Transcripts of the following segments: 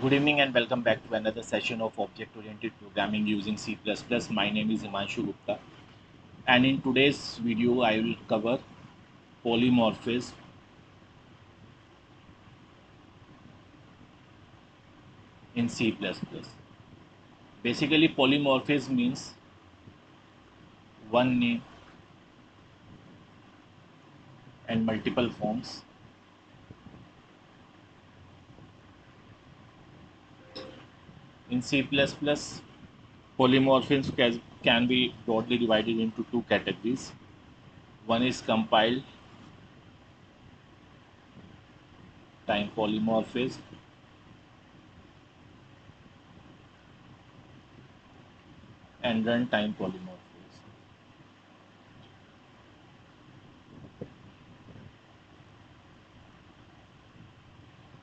Good evening and welcome back to another session of object-oriented programming using C++. My name is Himanshu Gupta, and in today's video I will cover polymorphism in C++. Basically, polymorphism means one name and multiple forms. In C++, polymorphisms can be broadly divided into two categories. One is compile time polymorphism and runtime polymorphism.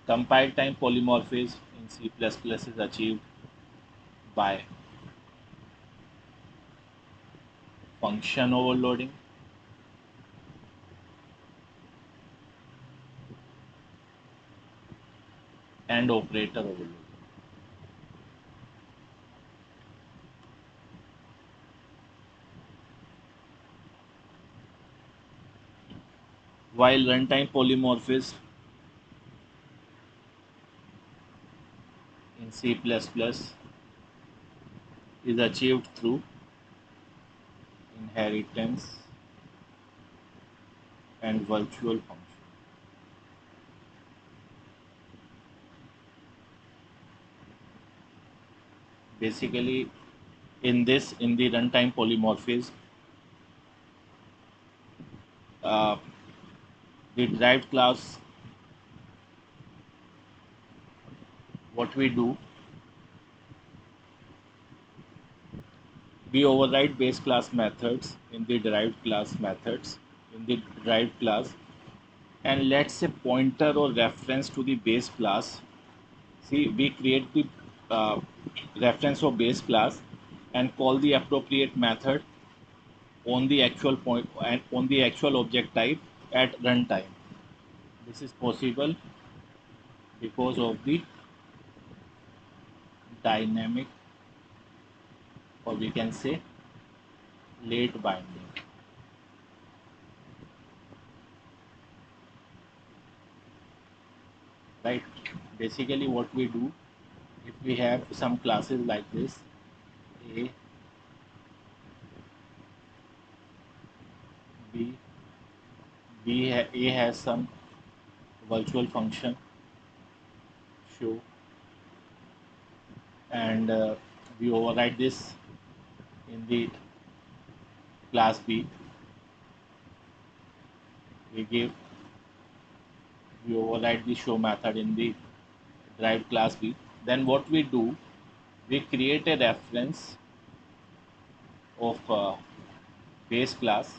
Compile time polymorphism in C++ is achieved by function overloading and operator overloading. While runtime polymorphism in C++ is achieved through inheritance and virtual function. Basically, in the runtime polymorphism, uh, the derived class, what we do, we override base class methods in the derived class, and let's say pointer or reference to the base class. See, we create the uh, reference of base class and call the appropriate method on the actual point and on the actual object type at runtime. This is possible because of the dynamic, or we can say late binding. Right? Basically, what we do, if we have some classes like this, A, B, A has some virtual function show, and we override this in the class B. We give we override the show method in the derived class B. Then what we do, we create a reference of base class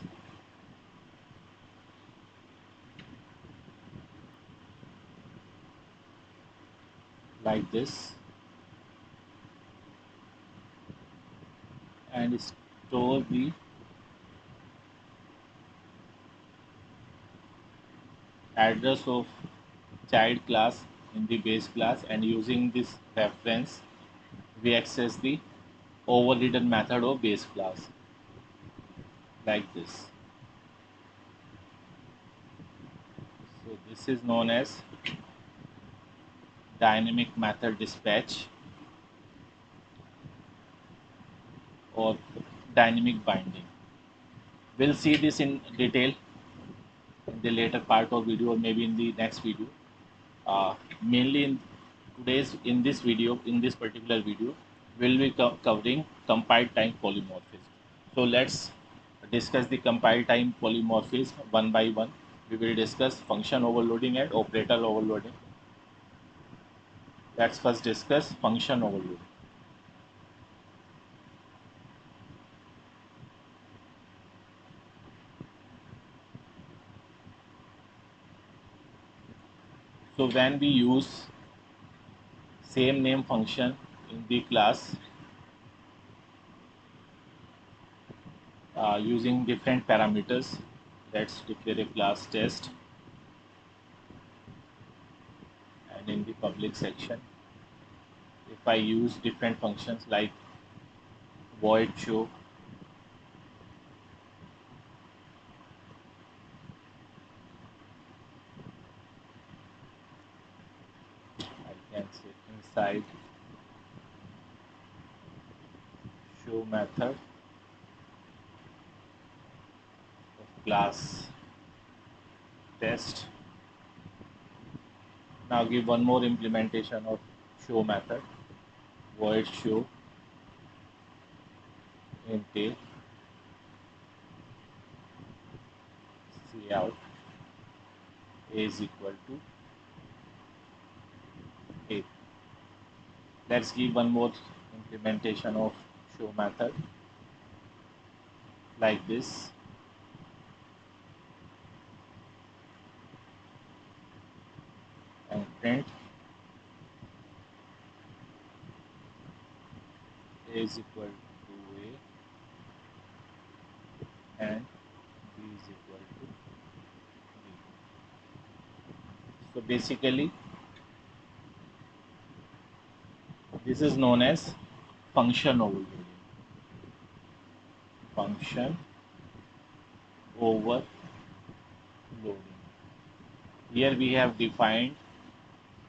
like this and store the address of child class in the base class, and using this reference we access the overridden method of base class like this. So this is known as dynamic method dispatch or dynamic binding. We'll see this in detail in the later part of video or maybe in the next video. Mainly in this video, in this particular video, we'll be covering compile time polymorphism. So let's discuss the compile time polymorphism one by one. We will discuss function overloading and operator overloading. Let's first discuss function overloading. So when we use same name function in the class using different parameters, let's declare a class test, and in the public section if I use different functions like void show, I can say inside show method of class test. Now give one more implementation of show method, void show int cout is equal to a. Let's give one more implementation of show method like this, and print a is equal to a and b is equal to b. So basically this is known as function overloading. Function overloading. Here we have defined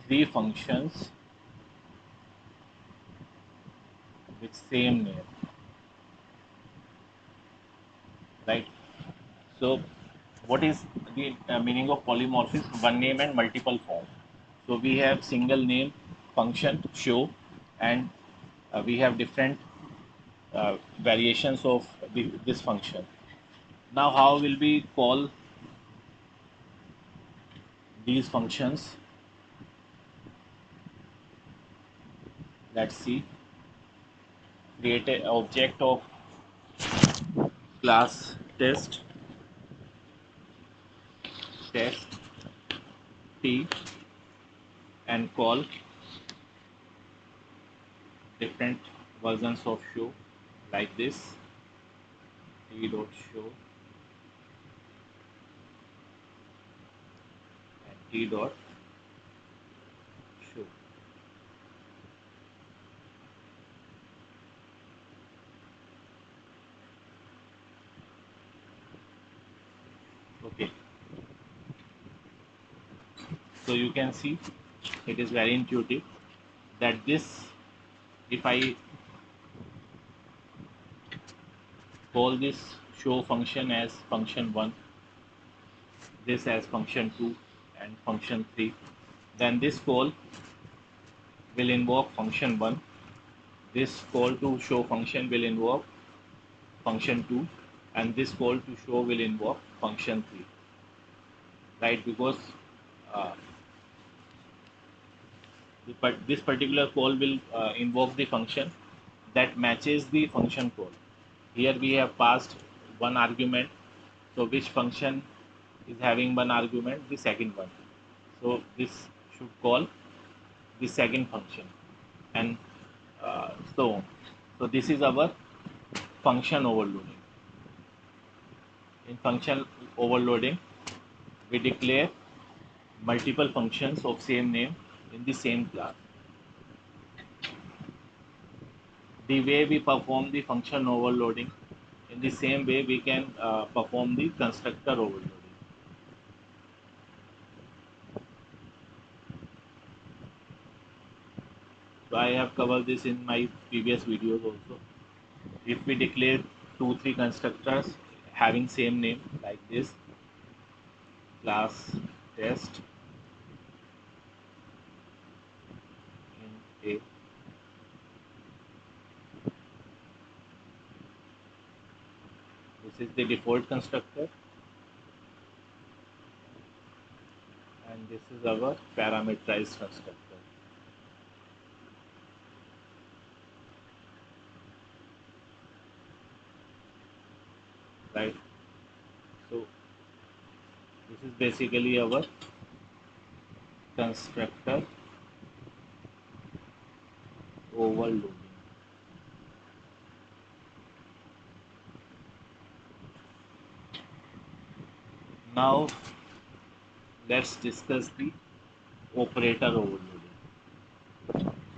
three functions with same name, right? So what is the meaning of polymorphism? One name and multiple form. So we have single name function show, and we have different variations of this function. Now how will we call these functions? Let's see. Create an object of class test t and call different versions of show like this, t dot show and t dot show. Okay, so you can see it is very intuitive that this, if I call this show function as function 1, this as function 2 and function 3, then this call will invoke function 1, this call to show function will invoke function 2, and this call to show will invoke function 3, right? Because uh, this particular call will invoke the function that matches the function call. Here we have passed one argument, so which function is having one argument? The second one. So this should call the second function, and so on. So this is our function overloading. In function overloading, we declare multiple functions of same name in the same class. The way we perform the function overloading, in the same way we can perform the constructor overloading. So I have covered this in my previous videos also. If we declare 2-3 constructors having same name like this, class test in a, this is the default constructor, and this is our parameterized constructor, right? So this is basically our constructor overloading. Now let's discuss the operator overloading.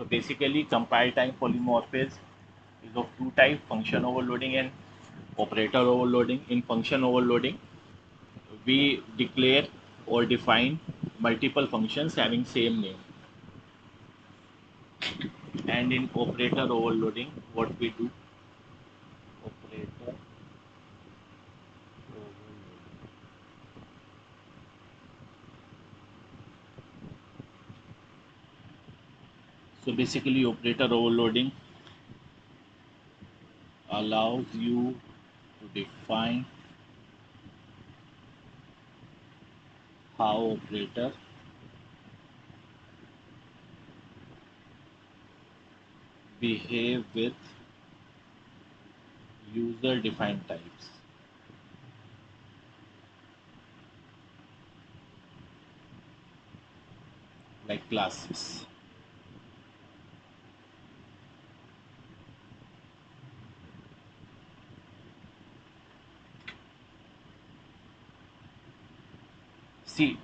So basically, compile time polymorphism is of two types: function overloading and operator overloading. In function overloading, we declare or define multiple functions having same name. And in operator overloading, what we do, operator overloading. So basically, operator overloading allows you to define how operator behave with user defined types like classes. See,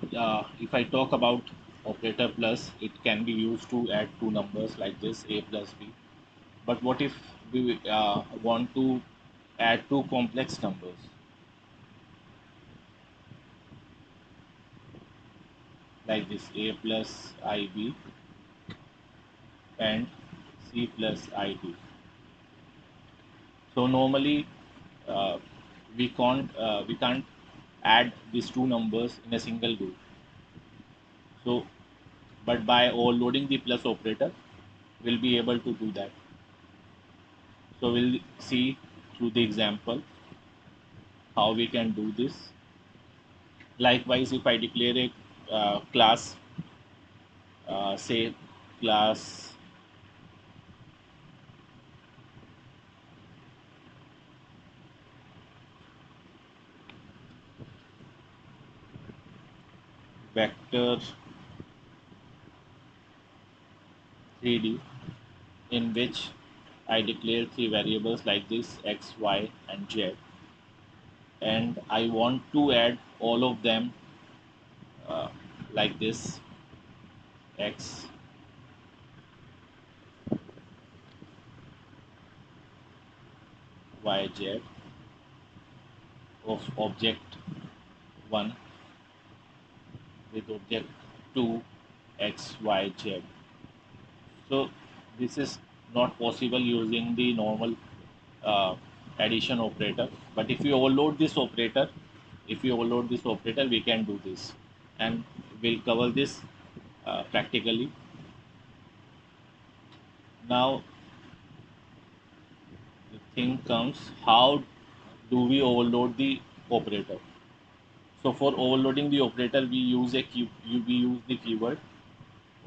if I talk about operator plus, it can be used to add two numbers like this, a plus b. But what if we want to add two complex numbers like this, a plus ib and c plus id? So normally uh, we can't add these two numbers in a single group. So, but by overloading the plus operator, we'll be able to do that. So we'll see through the example how we can do this. Likewise, if I declare a class, say class vector 3D, in which I declare three variables like this, x, y, and z, and I want to add all of them uh, like this, x, y, z of object 1 with object 2, x, y, z. So this is not possible using the normal uh, addition operator. But if you overload this operator, we can do this, and we'll cover this practically. Now the thing comes, how do we overload the operator? So for overloading the operator, we use the keyword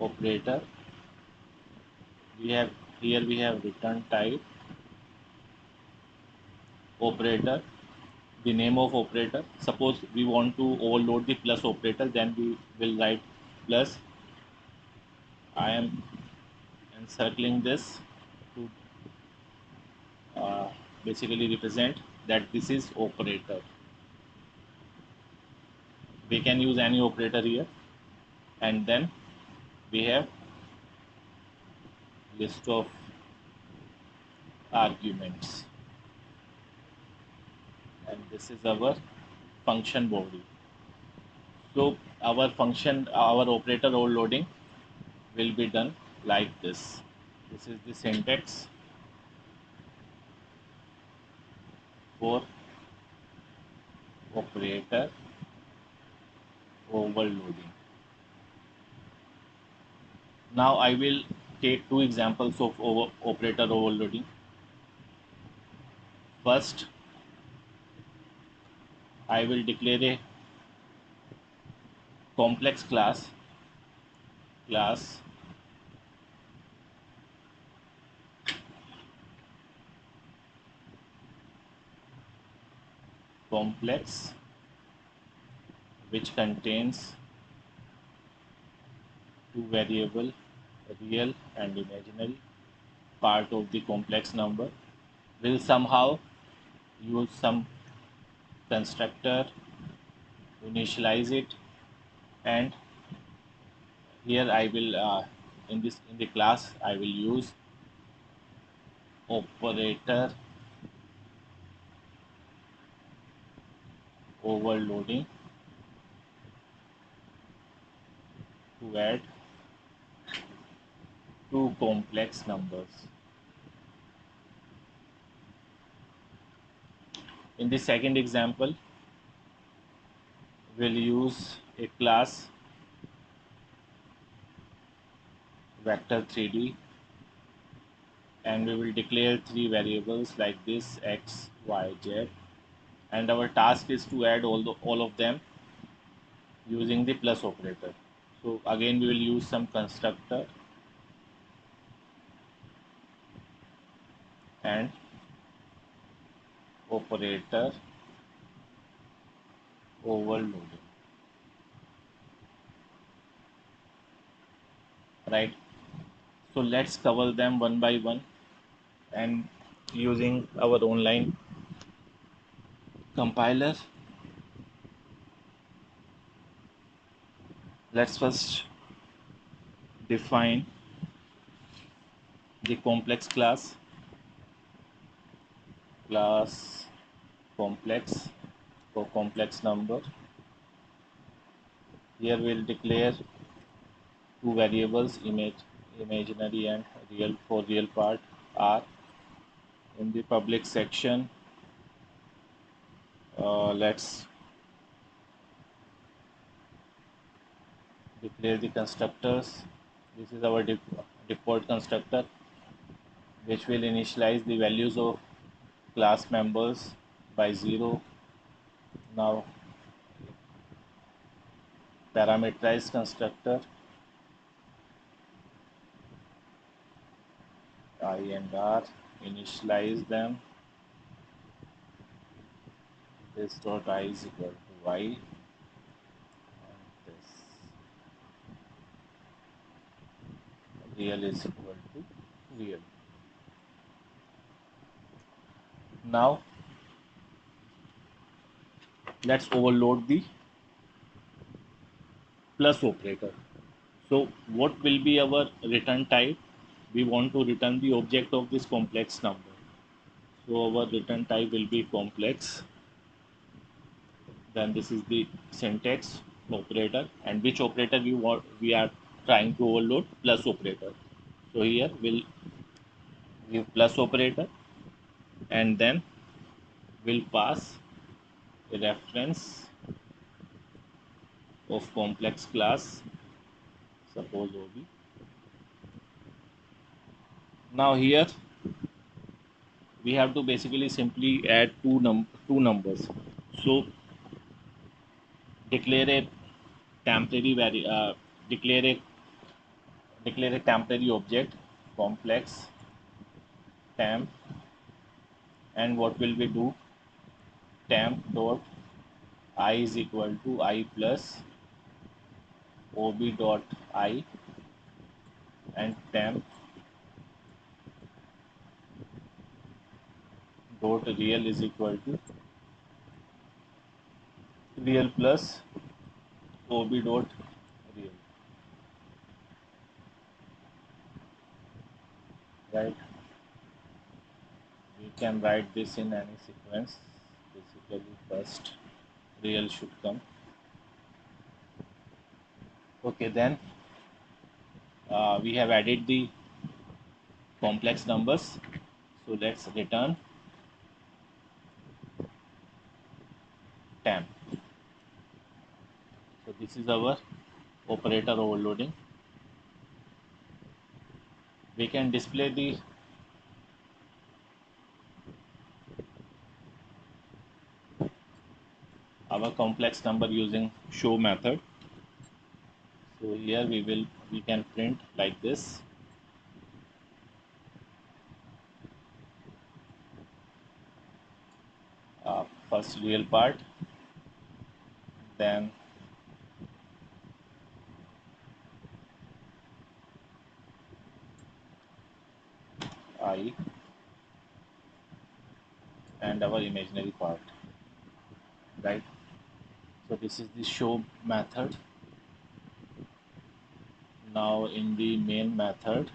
operator. We have return type operator, the name of operator. Suppose we want to overload the plus operator, then we will write plus. I am encircling this to uh, basically represent that this is operator. We can use any operator here, and then we have list of arguments, and this is our function body. So our operator overloading will be done like this. This is the syntax for operator overloading. Now I will take two examples of operator overloading. First, I will declare a complex class complex, which contains two variable, real and imaginary part of the complex number. Will somehow use some constructor to initialize it, and here I will in the class I will use operator overloading to add two complex numbers. In the second example, we'll use a class vector 3D, and we will declare three variables like this: x, y, z, and our task is to add all of them using the plus operator. So again we will use some constructor and operator overloading, right? So let's cover them one by one, and using our online compiler, let's first define the complex class complex for complex number. Here we'll declare two variables, imaginary and real. For real part r. In the public section, let's declare the constructors. This is our default constructor, which will initialize the values of class members by 0. Now parameterized constructor I and r, initialize them. This dot I is equal to y, and this real is equal to real. Now let's overload the plus operator. So what will be our return type? We want to return the object of this complex number. So our return type will be complex. Then this is the syntax operator, and which operator we are trying to overload? Plus operator. So here we'll give plus operator, and then we'll pass a reference of complex class, suppose OB. Now here we have to basically simply add two numbers. So declare a temporary declare a temporary object complex temp, and what will we do? Temp dot I is equal to I plus ob dot I, and temp dot real is equal to real plus ob dot real, right? We can write this in any sequence. Basically first real should come. Okay, then we have added the complex numbers. So let's return temp. So this is our operator overloading. We can display the our complex number using show method. So here we can print like this. First real part, then I, and our imaginary part, right? So this is the show method. Now in the main method,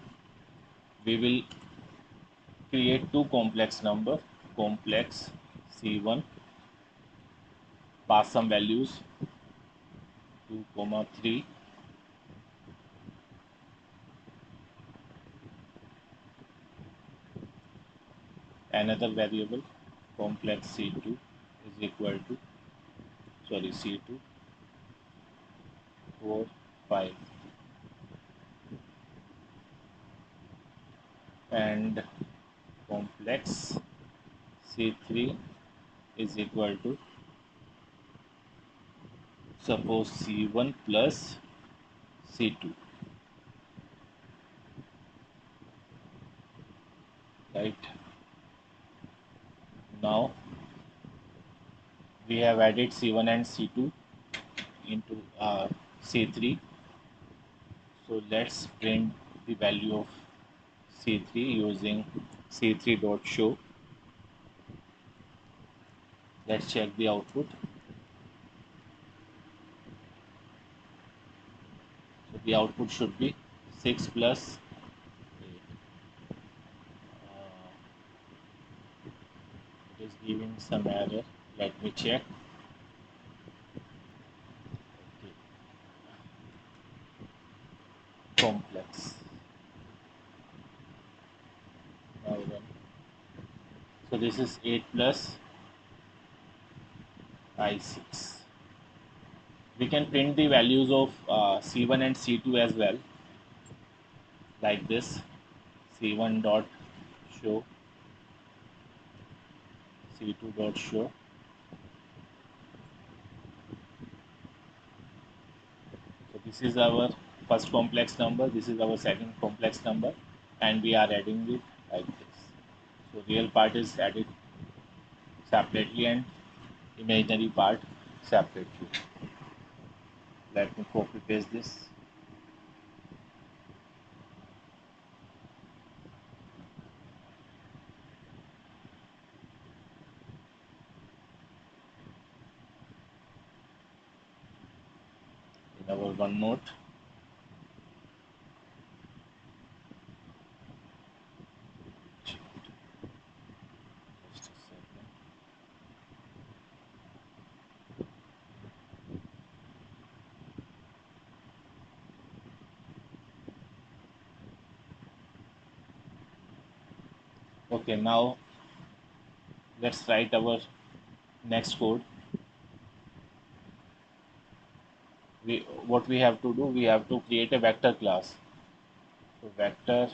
we will create two complex number, complex C1, pass some values 2, 3, another variable complex C2 is equal to, sorry, C2 4, 5, and complex C3 is equal to, suppose, C1 plus C2, right? Now we have added C1 and C2 into C3, so let's print the value of C3 using C3 dot show. Let's check the output. So the output should be 6 plus 8. It is giving some error. Let me check. Okay. Complex. Now then. So this is 8 plus I6. We can print the values of C1 and C2 as well, like this. C1 dot show, C2 dot show. So this is our first complex number, this is our second complex number, and we are adding it like this. So real part is added separately and imaginary part separately. Let me copy paste this. In our OneNote. Just a second. Okay, now let's write our next code. What we have to do, we have to create a vector class. So vector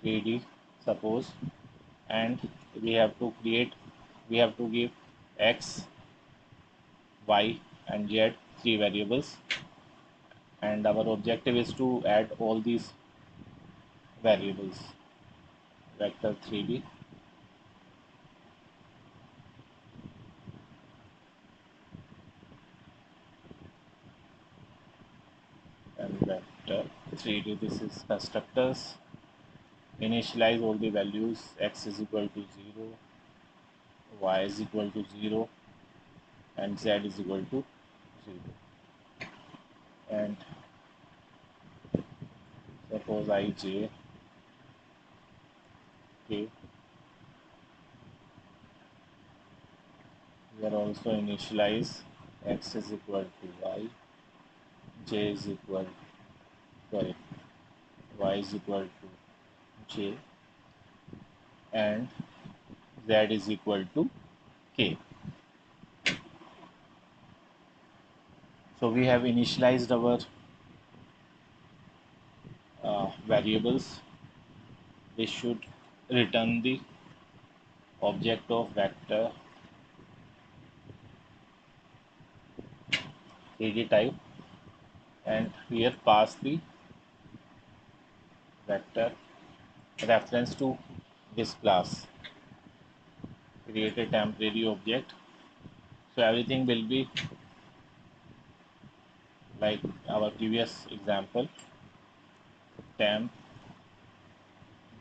3D, suppose, and we have to give x, y, and z, three variables, and our objective is to add all these variables. Vector 3D, and vector 3D, this is constructors. Initialize all the values, x is equal to 0, y is equal to 0, and z is equal to 0. And suppose I, j, k. We are also initialize x is equal to y, j is equal, sorry, y is equal to j, and z is equal to k. So we have initialized our variables. This should return the object of vector 3D type, and here pass the vector reference to this class. Create a temporary object. So everything will be like our previous example. Temp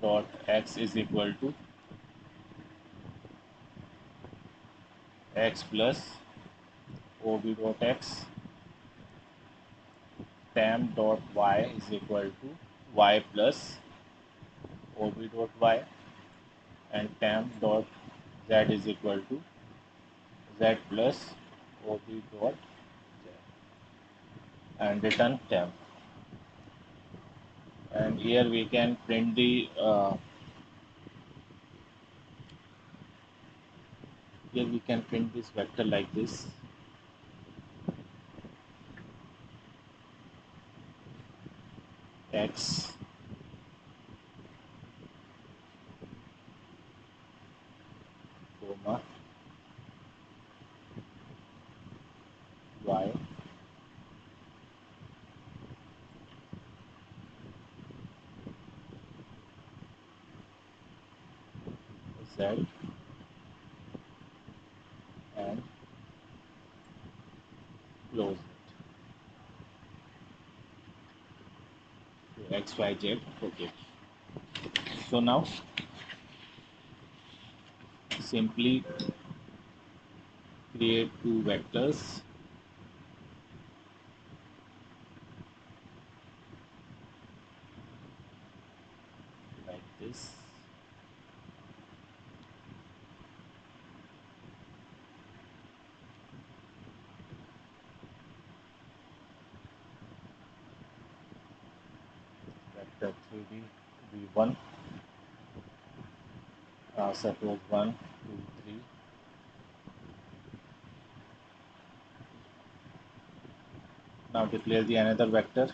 dot x is equal to x plus ob dot x temp dot y is equal to y plus ob dot y, and temp dot z is equal to z plus ob dot z, and return temp. And here we can print the here we can print this vector like this. X comma y z, and close it. So x, y, z. Okay. So now simply create two vectors like this. Vector 3D v1, suppose 1, 2, 3. Now declare the another vector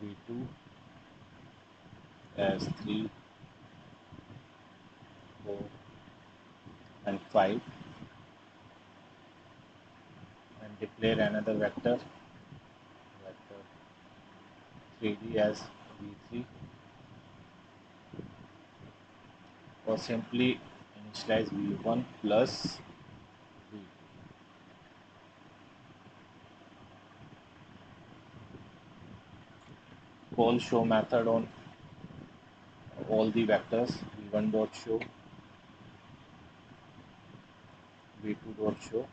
v2 as 3, 4, and 5, and declare another vector 3D as v3, or simply initialize v1 plus v2. Call show method on all the vectors, v1 dot show, v2 dot show,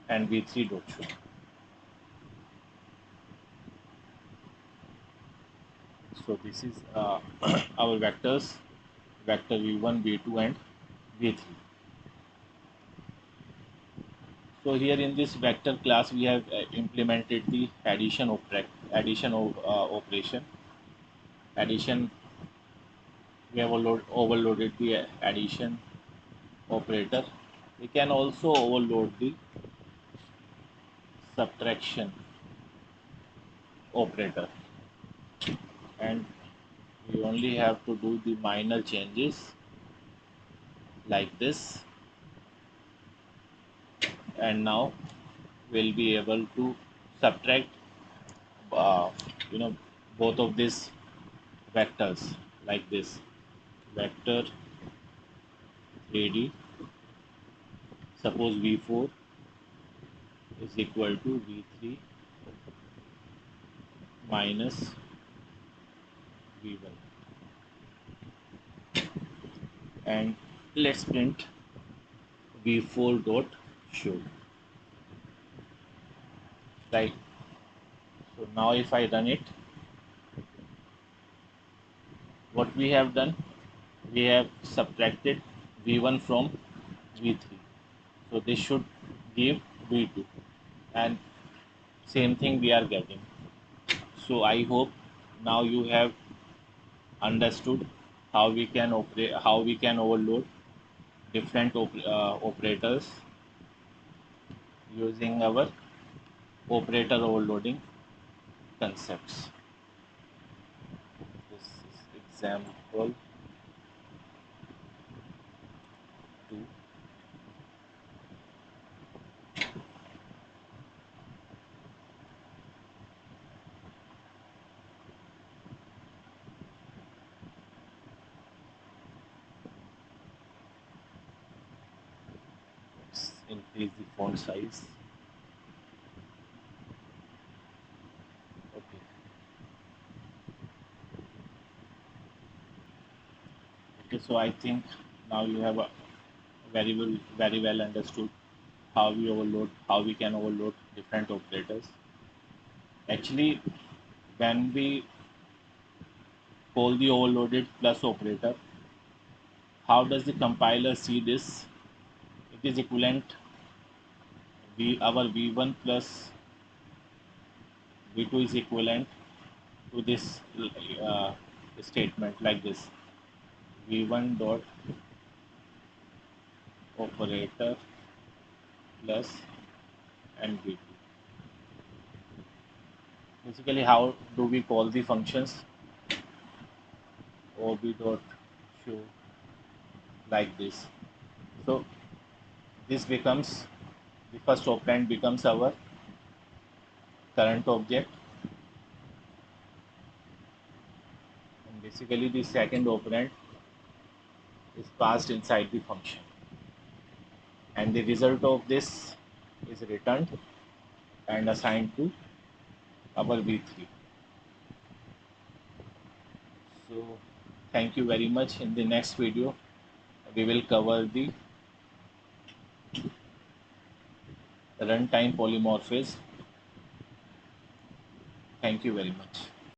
and v3 dot show. So this is our vectors, vector v1, v2, and v3. So here in this vector class we have implemented the operation. Addition, we have overloaded the addition operator. We can also overload the subtraction operator, and we only have to do the minor changes like this, and now we'll be able to subtract uh, you know both of these vectors like this. Vector 3D, suppose v4 is equal to v3 minus v1, and let's print v4 dot show, right? So now if I run it, what we have done, we have subtracted v1 from v3, so this should give v2, and same thing we are getting. So I hope now you have understood how we can operate, how we can overload different operators using our operator overloading concepts. This is example 2. Let's increase the font size. Okay. Okay, so I think now you have very well understood how we can overload different operators. Actually, when we call the overloaded plus operator, how does the compiler see this? It is equivalent our v1 plus v2 is equivalent to this statement like this: v1 dot operator plus and v2. Basically, how do we call the functions? Ob dot show like this. So this becomes the first operand becomes our current object, and basically the second operand is passed inside the function, and the result of this is returned and assigned to our v3. So thank you very much. In the next video we will cover the runtime polymorphism. Thank you very much.